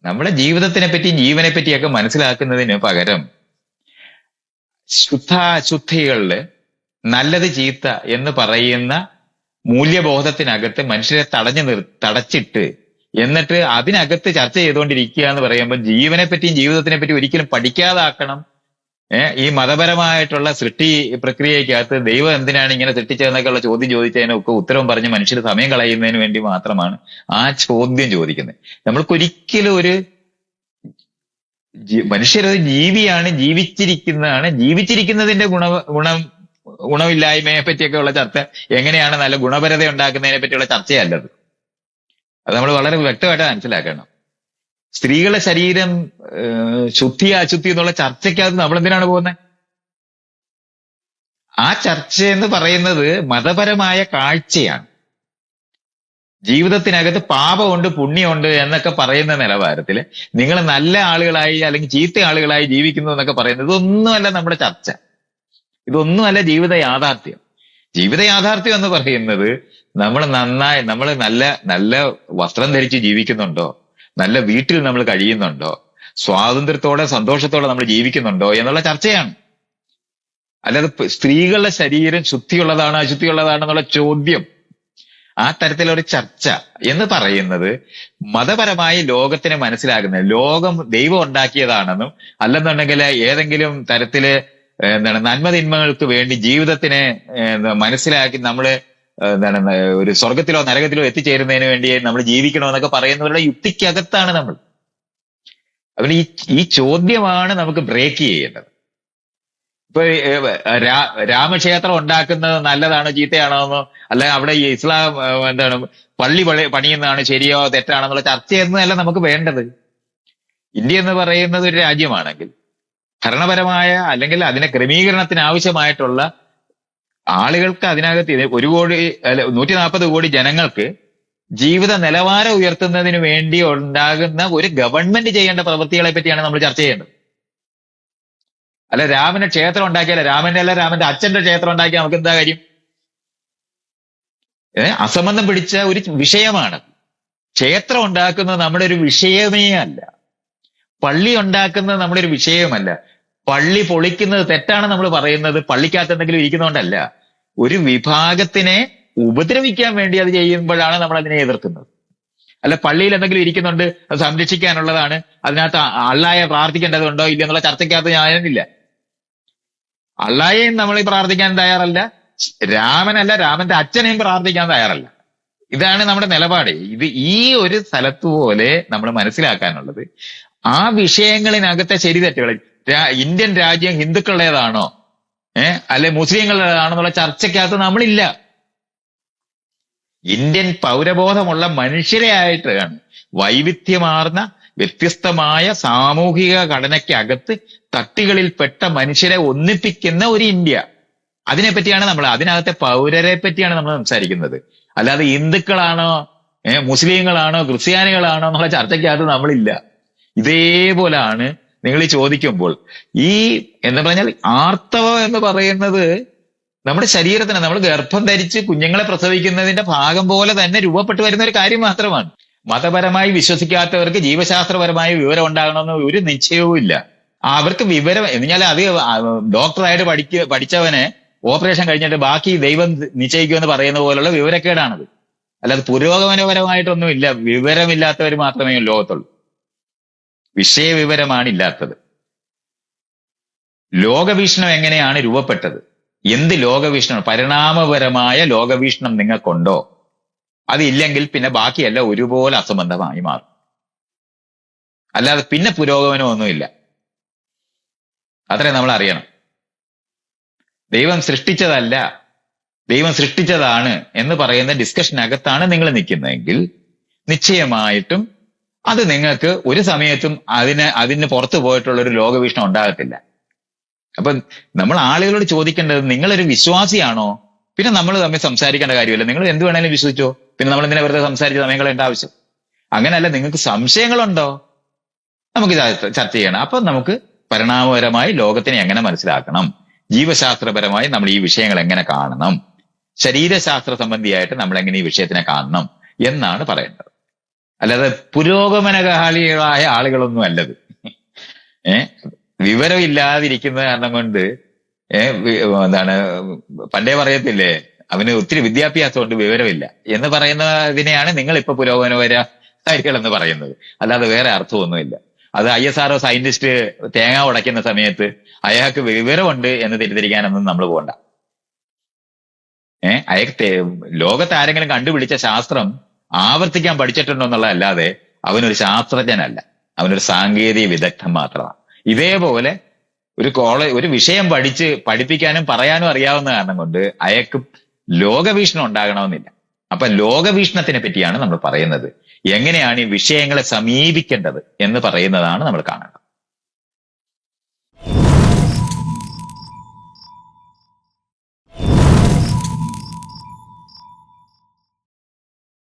നമ്മുടെ ജീവിതത്തിനെ പറ്റി ജീവനെ പറ്റിയൊക്കെ മനസ്സിലാക്കുന്നതിന് പകരം ശുദ്ധാശുദ്ധികളില് നല്ലത് ചീത്ത എന്ന് പറയുന്ന മൂല്യബോധത്തിനകത്ത് മനുഷ്യരെ തടച്ചിട്ട് എന്നിട്ട് അതിനകത്ത് ചർച്ച ചെയ്തുകൊണ്ടിരിക്കുക എന്ന് പറയുമ്പോൾ ജീവനെ പറ്റിയും ജീവിതത്തിനെ പറ്റിയും ഒരിക്കലും പഠിക്കാതാക്കണം. ഈ മതപരമായിട്ടുള്ള സൃഷ്ടി പ്രക്രിയക്കകത്ത് ദൈവം എന്തിനാണ് ഇങ്ങനെ സൃഷ്ടിച്ചതെന്നൊക്കെയുള്ള ചോദ്യം ചോദിച്ചതിനൊക്കെ ഉത്തരവും പറഞ്ഞ് മനുഷ്യർ സമയം കളയുന്നതിന് വേണ്ടി മാത്രമാണ് ആ ചോദ്യം ചോദിക്കുന്നത്. നമ്മൾക്കൊരിക്കലും ഒരു മനുഷ്യരത് ജീവിയാണ്, ജീവിച്ചിരിക്കുന്നതിന്റെ ഗുണമില്ലായ്മയെ പറ്റിയൊക്കെ ഉള്ള ചർച്ച, എങ്ങനെയാണ് നല്ല ഗുണപരത ഉണ്ടാക്കുന്നതിനെ പറ്റിയുള്ള ചർച്ചയല്ലത്. അത് നമ്മൾ വളരെ വ്യക്തമായിട്ട് മനസ്സിലാക്കണം. സ്ത്രീകളുടെ ശരീരം ശുദ്ധി അശുദ്ധി എന്നുള്ള ചർച്ചയ്ക്കകത്ത് നമ്മൾ എന്തിനാണ് പോകുന്നത്? ആ ചർച്ച എന്ന് പറയുന്നത് മതപരമായ കാഴ്ചയാണ്. ജീവിതത്തിനകത്ത് പാപമുണ്ട് പുണ്യമുണ്ട് എന്നൊക്കെ പറയുന്ന നിലവാരത്തില് നിങ്ങൾ നല്ല ആളുകളായി അല്ലെങ്കിൽ ചീത്ത ആളുകളായി ജീവിക്കുന്നു എന്നൊക്കെ പറയുന്നത് ഇതൊന്നുമല്ല നമ്മുടെ ചർച്ച. ഇതൊന്നുമല്ല ജീവിത യാഥാർത്ഥ്യം. ജീവിത യാഥാർത്ഥ്യം എന്ന് പറയുന്നത് നമ്മൾ നല്ല വസ്ത്രം ധരിച്ച് ജീവിക്കുന്നുണ്ടോ, നല്ല വീട്ടിൽ നമ്മൾ കഴിയുന്നുണ്ടോ, സ്വാതന്ത്ര്യത്തോടെ സന്തോഷത്തോടെ നമ്മൾ ജീവിക്കുന്നുണ്ടോ എന്നുള്ള ചർച്ചയാണ്. അല്ലാതെ സ്ത്രീകളുടെ ശരീരം ശുദ്ധിയുള്ളതാണ് അശുദ്ധിയുള്ളതാണെന്നുള്ള ചോദ്യം, ആ തരത്തിലൊരു ചർച്ച എന്ന് പറയുന്നത് മതപരമായി ലോകത്തിനെ മനസ്സിലാക്കുന്നത്, ലോകം ദൈവം ഉണ്ടാക്കിയതാണെന്നും അല്ലെന്നുണ്ടെങ്കിൽ ഏതെങ്കിലും തരത്തില് നന്മതിന്മകൾക്ക് വേണ്ടി ജീവിതത്തിനെ മനസ്സിലാക്കി നമ്മള് ഒരു സ്വർഗത്തിലോ നരകത്തിലോ എത്തിച്ചേരുന്നതിന് വേണ്ടി നമ്മൾ ജീവിക്കണമെന്നൊക്കെ പറയുന്നവരുടെ യുക്തിക്കകത്താണ് നമ്മൾ. അതുകൊണ്ട് ഈ ചോദ്യമാണ് നമുക്ക് ബ്രേക്ക് ചെയ്യേണ്ടത്. ഇപ്പൊ രാമക്ഷേത്രം ഉണ്ടാക്കുന്നത് നല്ലതാണോ ചീത്തയാണോ എന്നോ, അല്ലെങ്കിൽ അവിടെ ഈ ഇസ്ലാം പള്ളി പണിയുന്നതാണ് ശരിയോ തെറ്റാണോ എന്നുള്ള ചർച്ചയൊന്നുമല്ല നമുക്ക് വേണ്ടത്. ഇന്ത്യ എന്ന് പറയുന്നത് ഒരു രാജ്യമാണെങ്കിൽ ഭരണപരമായ അല്ലെങ്കിൽ അതിനെ ക്രമീകരണത്തിന് ആവശ്യമായിട്ടുള്ള ആളുകൾക്ക് അതിനകത്ത് 140 കോടി ജനങ്ങൾക്ക് ജീവിത നിലവാരം ഉയർത്തുന്നതിന് വേണ്ടി ഉണ്ടാകുന്ന ഒരു ഗവൺമെന്റ് ചെയ്യേണ്ട പ്രവൃത്തികളെ പറ്റിയാണ് നമ്മൾ ചർച്ച ചെയ്യേണ്ടത്. അല്ല രാമന്റെ ക്ഷേത്രം ഉണ്ടാക്കിയാലേ, രാമന്റെ അച്ഛന്റെ ക്ഷേത്രം ഉണ്ടാക്കിയാൽ നമുക്ക് എന്താ കാര്യം? അസംബന്ധം പിടിച്ച ഒരു വിഷയമാണ്. ക്ഷേത്രം ഉണ്ടാക്കുന്നത് നമ്മുടെ ഒരു വിഷയമേ അല്ല. പള്ളി ഉണ്ടാക്കുന്നത് നമ്മുടെ ഒരു വിഷയമല്ല. പള്ളി പൊളിക്കുന്നത് തെറ്റാണ് നമ്മൾ പറയുന്നത് പള്ളിക്കകത്ത് എന്തെങ്കിലും ഇരിക്കുന്നതുകൊണ്ടല്ല. ഒരു വിഭാഗത്തിനെ ഉപദ്രവിക്കാൻ വേണ്ടി അത് ചെയ്യുമ്പോഴാണ് നമ്മൾ അതിനെ എതിർക്കുന്നത്. അല്ല പള്ളിയിൽ എന്തെങ്കിലും ഇരിക്കുന്നുണ്ട്, അത് സംരക്ഷിക്കാനുള്ളതാണ്, അതിനകത്ത് അള്ളായെ പ്രാർത്ഥിക്കേണ്ടതുണ്ടോ ഇല്ല എന്നുള്ള ചർച്ചയ്ക്കകത്ത് ഞാനില്ല. അള്ളായെയും നമ്മൾ പ്രാർത്ഥിക്കാൻ തയ്യാറല്ല, രാമന്റെ അച്ഛനെയും പ്രാർത്ഥിക്കാൻ തയ്യാറല്ല. ഇതാണ് നമ്മുടെ നിലപാട്. ഈ ഒരു സ്ഥലത്ത് പോലെ നമ്മൾ മനസ്സിലാക്കാനുള്ളത് ആ വിഷയങ്ങളിനകത്തെ ശരി തെറ്റുകൾ, ഇന്ത്യൻ രാജ്യം ഹിന്ദുക്കളുടേതാണോ അല്ലെ മുസ്ലിങ്ങളുടേതാണോ എന്നുള്ള ചർച്ചയ്ക്കകത്ത് നമ്മളില്ല. ഇന്ത്യൻ പൗരബോധമുള്ള മനുഷ്യരെ ആയിട്ടാണ് വൈവിധ്യമാർന്ന വ്യത്യസ്തമായ സാമൂഹിക ഘടനയ്ക്കകത്ത് തട്ടികളിൽപ്പെട്ട മനുഷ്യരെ ഒന്നിപ്പിക്കുന്ന ഒരു ഇന്ത്യ. അതിനെപ്പറ്റിയാണ് അതിനകത്തെ പൗരരെ പറ്റിയാണ് നമ്മൾ സംസാരിക്കുന്നത്. അല്ലാതെ ഹിന്ദുക്കളാണോ മുസ്ലിങ്ങളാണോ ക്രിസ്ത്യാനികളാണോ എന്നുള്ള ചർച്ചയ്ക്കകത്ത് നമ്മളില്ല. ഇതേപോലാണ് നിങ്ങൾ ഈ ചോദിക്കുമ്പോൾ എന്താ പറഞ്ഞാൽ ആർത്തവം എന്ന് പറയുന്നത് നമ്മുടെ ശരീരത്തിന്, നമ്മൾ ഗർഭം ധരിച്ച് കുഞ്ഞുങ്ങളെ പ്രസവിക്കുന്നതിന്റെ ഭാഗം പോലെ തന്നെ രൂപപ്പെട്ടു വരുന്ന ഒരു കാര്യം മാത്രമാണ്. മതപരമായി വിശ്വസിക്കാത്തവർക്ക് ജീവശാസ്ത്രപരമായ വിവരം ഉണ്ടാകണമെന്ന് ഒരു നിശ്ചയവും ഇല്ല. അവർക്ക് വിവരം എന്നാൽ അത് ഡോക്ടറായിട്ട് പഠിച്ചവനെ ഓപ്പറേഷൻ കഴിഞ്ഞിട്ട് ബാക്കി ദൈവം നിശ്ചയിക്കുമെന്ന് പറയുന്ന പോലുള്ള വിവരക്കേടാണത്. അല്ലാതെ പുരോഗമനപരമായിട്ടൊന്നും ഇല്ല. വിവരമില്ലാത്തവർ മാത്രമേ ലോകത്തുള്ളൂ. വിഷയവിവരമാണ് ഇല്ലാത്തത്. ലോകവീക്ഷണം എങ്ങനെയാണ് രൂപപ്പെട്ടത്? എന്ത് ലോകവീക്ഷണം? പരിണാമപരമായ ലോകവീക്ഷണം നിങ്ങൾക്കുണ്ടോ? അതില്ലെങ്കിൽ പിന്നെ ബാക്കിയെല്ലാം ഒരുപോലെ അസംബന്ധമായി മാറും. അല്ലാതെ പിന്നെ പുരോഗമനമൊന്നുമില്ല. അത്രേ നമ്മൾ അറിയണം. ദൈവം സൃഷ്ടിച്ചതല്ല, ദൈവം സൃഷ്ടിച്ചതാണ് എന്ന് പറയുന്ന ഡിസ്കഷനകത്താണ് നിങ്ങൾ നിൽക്കുന്നതെങ്കിൽ നിശ്ചയമായിട്ടും അത് നിങ്ങൾക്ക് ഒരു സമയത്തും അതിന് പുറത്തു പോയിട്ടുള്ള ഒരു ലോകവീക്ഷണം ഉണ്ടാകത്തില്ല. അപ്പൊ നമ്മൾ ആളുകളോട് ചോദിക്കേണ്ടത്, നിങ്ങളൊരു വിശ്വാസിയാണോ? പിന്നെ നമ്മൾ തമ്മിൽ സംസാരിക്കേണ്ട കാര്യമില്ല. നിങ്ങൾ എന്ത് വേണേലും വിശ്വസിച്ചോ, പിന്നെ നമ്മൾ എന്തിനാ വെറുതെ സംസാരിച്ച് സമയം കളയേണ്ട ആവശ്യം? അങ്ങനെയല്ല, നിങ്ങൾക്ക് സംശയങ്ങളുണ്ടോ, നമുക്ക് ചർച്ച ചെയ്യണം. അപ്പൊ നമുക്ക് പരിണാമപരമായി ലോകത്തിനെ എങ്ങനെ മനസ്സിലാക്കണം, ജീവശാസ്ത്രപരമായി നമ്മൾ ഈ വിഷയങ്ങൾ എങ്ങനെ കാണണം, ശരീരശാസ്ത്ര സംബന്ധിയായിട്ട് നമ്മൾ എങ്ങനെ ഈ വിഷയത്തിനെ കാണണം എന്നാണ് പറയേണ്ടത്. അല്ലാതെ പുരോഗമനകാലികളായ ആളുകളൊന്നും അല്ലത്. വിവരമില്ലാതിരിക്കുന്ന കാരണം കൊണ്ട് എന്താണ് പണ്ടേ പറയത്തില്ലേ, അവന് ഒത്തിരി വിദ്യാഭ്യാസം കൊണ്ട് വിവരമില്ല എന്ന് പറയുന്നതിനെയാണ് നിങ്ങൾ ഇപ്പൊ പുരോഗമനപരകാരികൾ എന്ന് പറയുന്നത്. അല്ലാതെ വേറെ അർത്ഥമൊന്നുമില്ല. അത് ISRO സയന്റിസ്റ്റ് തേങ്ങ ഉടയ്ക്കുന്ന സമയത്ത് അയാൾക്ക് വിവരമുണ്ട് എന്ന് തെറ്റിദ്ധരിക്കാനൊന്നും നമ്മൾ പോകണ്ട. അയാൾക്ക് ലോകത്ത് ആരെങ്കിലും കണ്ടുപിടിച്ച ശാസ്ത്രം ആവർത്തിക്കാൻ പഠിച്ചിട്ടുണ്ടോ എന്നുള്ളതല്ലാതെ അവനൊരു ശാസ്ത്രജ്ഞനല്ല, അവനൊരു സാങ്കേതിക വിദഗ്ധൻ മാത്രമാണ്. ഇതേപോലെ ഒരു വിഷയം പഠിപ്പിക്കാനും പറയാനും അറിയാവുന്ന കാരണം കൊണ്ട് അയാൾക്ക് ലോകവീക്ഷണം ഉണ്ടാകണമെന്നില്ല. അപ്പൊ ലോകവീക്ഷണത്തിനെ പറ്റിയാണ് നമ്മൾ പറയുന്നത്. എങ്ങനെയാണ് ഈ വിഷയങ്ങളെ സമീപിക്കേണ്ടത് എന്ന് പറയുന്നതാണ് നമ്മൾ കാണേണ്ടത്.